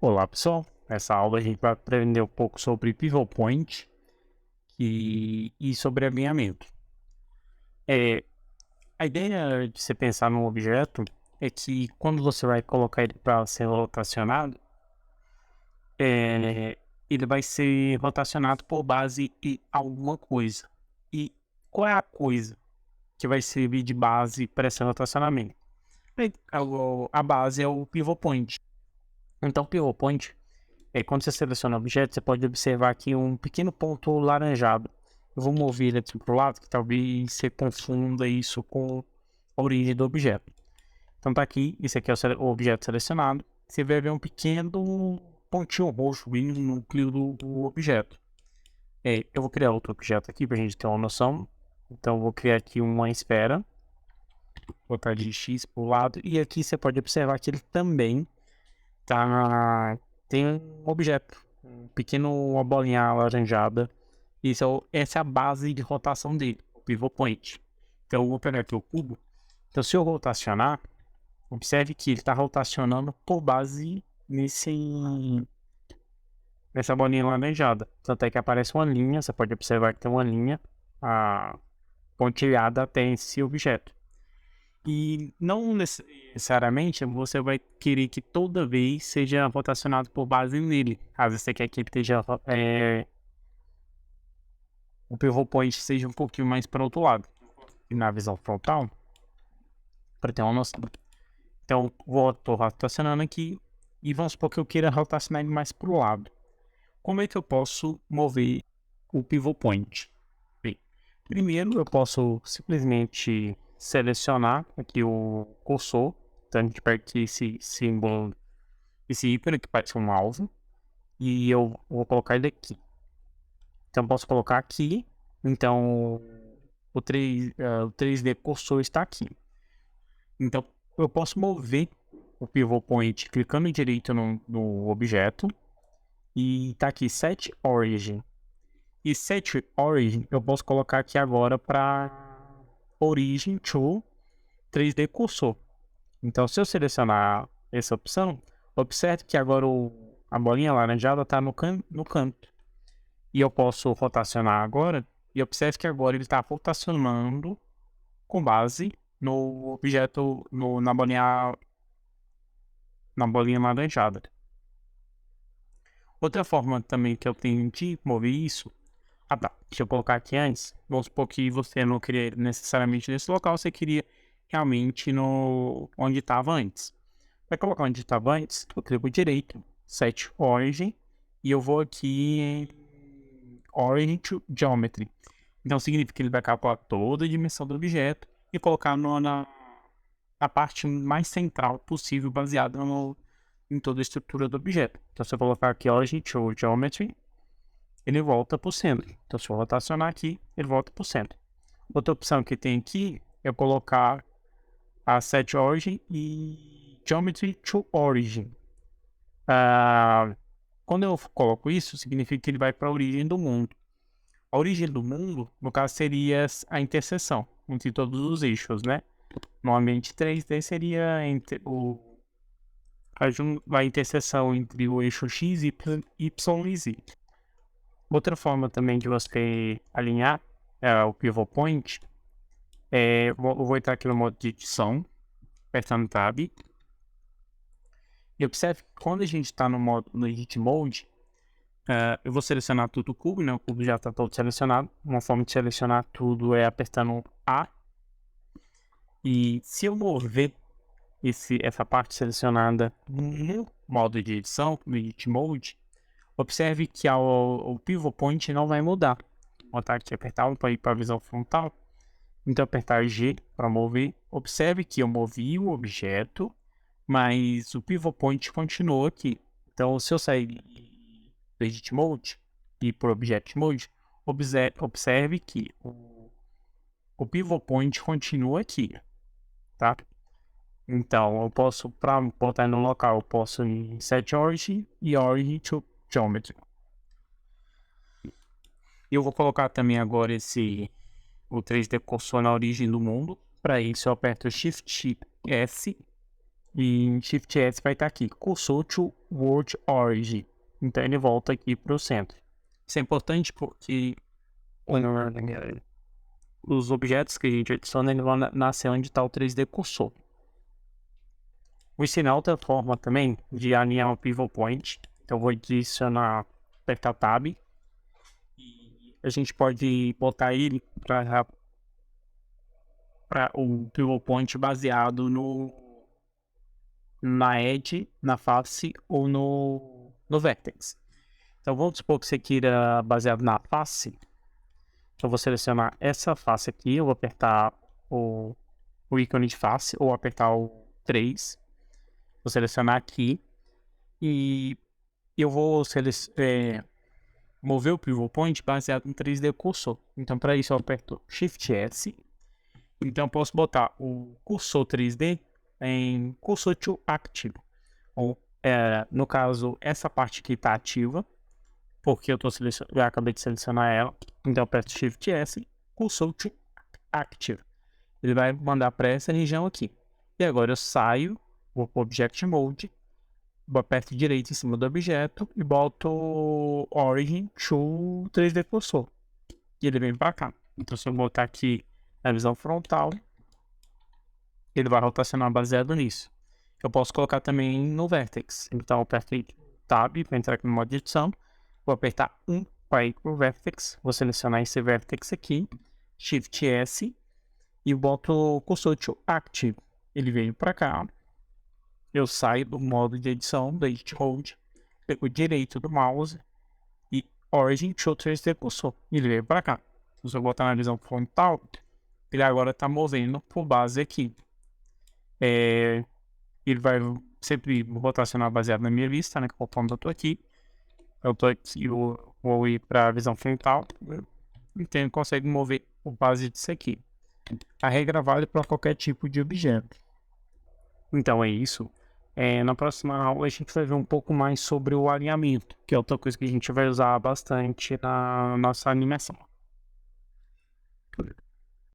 Olá pessoal, nessa aula a gente vai aprender um pouco sobre Pivot Point e sobre alinhamento. A ideia de você pensar num objeto é que quando você vai colocar ele para ser rotacionado, ele vai ser rotacionado por base em alguma coisa. E qual é a coisa que vai servir de base para esse rotacionamento? A base é o Pivot Point. Então, Pivot Point quando você seleciona o objeto, você pode observar aqui um pequeno ponto laranjado. Eu vou mover ele aqui para o lado, que talvez você confunda isso com a origem do objeto. Então tá aqui, esse aqui é o objeto selecionado. Você vai ver um pequeno pontinho roxo bem no núcleo do objeto. Eu vou criar outro objeto aqui para a gente ter uma noção. Então eu vou criar aqui uma esfera. Vou botar de X para o lado. E aqui você pode observar que ele também tem um objeto, um pequeno, uma bolinha alaranjada. Essa é a base de rotação dele, o pivot point. Então eu vou pegar aqui o cubo. Então se eu rotacionar, observe que ele está rotacionando por base nessa bolinha alaranjada. Tanto é que aparece uma linha, você pode observar que tem uma linha pontilhada até esse objeto. E não necessariamente você vai querer que toda vez seja rotacionado por base nele. Às vezes você quer que ele esteja o pivot point seja um pouquinho mais para o outro lado. E na visão frontal, para ter uma noção. Então, estou rotacionando aqui e vamos supor que eu queira rotacionar ele mais para o lado. Como é que eu posso mover o pivot point? Bem, primeiro eu posso simplesmente selecionar aqui o cursor. Então a gente pega aqui esse símbolo, esse ícone que parece um alvo, e eu vou colocar ele aqui. Então posso colocar aqui. Então o 3D cursor está aqui. Então eu posso mover o pivot point clicando direito no objeto e tá aqui Set Origin. E Set Origin eu posso colocar aqui agora para Origin to 3D Cursor. Então se eu selecionar essa opção, observe que agora a bolinha laranjada está no canto. E eu posso rotacionar agora, e observe que agora ele está rotacionando com base no objeto, na bolinha laranjada. Outra forma também que eu tenho de mover isso, deixa eu colocar aqui antes. Vamos supor que você não queria necessariamente nesse local, você queria realmente onde estava antes. Para colocar onde estava antes, eu clico direito, Set Origin, e eu vou aqui em Origin to Geometry. Então significa que ele vai calcular toda a dimensão do objeto e colocar na parte mais central possível, baseada em toda a estrutura do objeto. Então se eu colocar aqui Origin to Geometry, ele volta para o centro. Então se eu rotacionar aqui, ele volta para o centro. Outra opção que tem aqui é colocar a Set Origin e Geometry to Origin. Quando eu coloco isso, significa que ele vai para a origem do mundo. A origem do mundo, no caso, seria a interseção entre todos os eixos, né? No ambiente 3D seria entre a interseção entre o eixo X, Y e Z. Outra forma também de você alinhar o pivot point eu vou entrar aqui no modo de edição, apertando Tab. E observe que quando a gente está no Edit Mode, eu vou selecionar tudo o cubo, né? O cubo já está todo selecionado. Uma forma de selecionar tudo é apertando A. E se eu mover essa parte selecionada no modo de edição, no Edit Mode, observe que o Pivot Point não vai mudar. Vou botar aqui, apertar para ir para a visão frontal. Então apertar G para mover. Observe que eu movi o objeto, mas o Pivot Point continuou aqui. Então se eu sair do Edit Mode e para o Object Mode, observe que o Pivot Point continua aqui, tá? Então eu posso, para botar no local, eu posso ir em Set Origin e Origin to Geometry. Eu vou colocar também agora o 3D Cursor na origem do mundo. Para isso eu aperto Shift S e em Shift S vai estar aqui, Cursor to World Origin. Então ele volta aqui para o centro. Isso é importante porque os objetos que a gente adiciona eles vão nascer onde está o 3D cursor. Vou ensinar outra forma também de alinhar o pivot point. Então vou adicionar, apertar Tab. E a gente pode botar ele para o pivot point baseado na edge, na face ou no vertex. Então vamos supor que você queira baseado na face. Então vou selecionar essa face aqui, eu vou apertar o ícone de face ou apertar o 3. Vou selecionar aqui e eu vou mover o pivot point baseado no 3D cursor. Então para isso eu aperto Shift S. Então eu posso botar o cursor 3D em cursor to active. Ou, no caso, essa parte aqui está ativa, porque eu acabei de selecionar ela. Então eu aperto Shift S, cursor to active. Ele vai mandar para essa região aqui. E agora eu saio, vou para o Object Mode, aperto direito em cima do objeto e boto Origin to 3D Cursor. E ele vem para cá. Então se eu botar aqui na visão frontal, ele vai rotacionar baseado nisso. Eu posso colocar também no Vertex. Então eu aperto Tab para entrar aqui no modo de edição. Vou apertar 1 para ir para o Vertex. Vou selecionar esse Vertex aqui. Shift S. E boto o cursor to Active. Ele veio para cá. Eu saio do modo de edição, do Edit Mode. Pego o direito do mouse. E Origin to 3D Cursor. Ele veio para cá. Se eu botar na visão frontal, ele agora está movendo por base aqui. Ele vai sempre rotacionar baseado na minha vista, né? Conforme eu tô aqui. Eu tô aqui, eu vou ir para a visão frontal. Então ele consegue mover por base disso aqui. A regra vale para qualquer tipo de objeto. Então é isso. Na próxima aula a gente vai ver um pouco mais sobre o alinhamento, que é outra coisa que a gente vai usar bastante na nossa animação.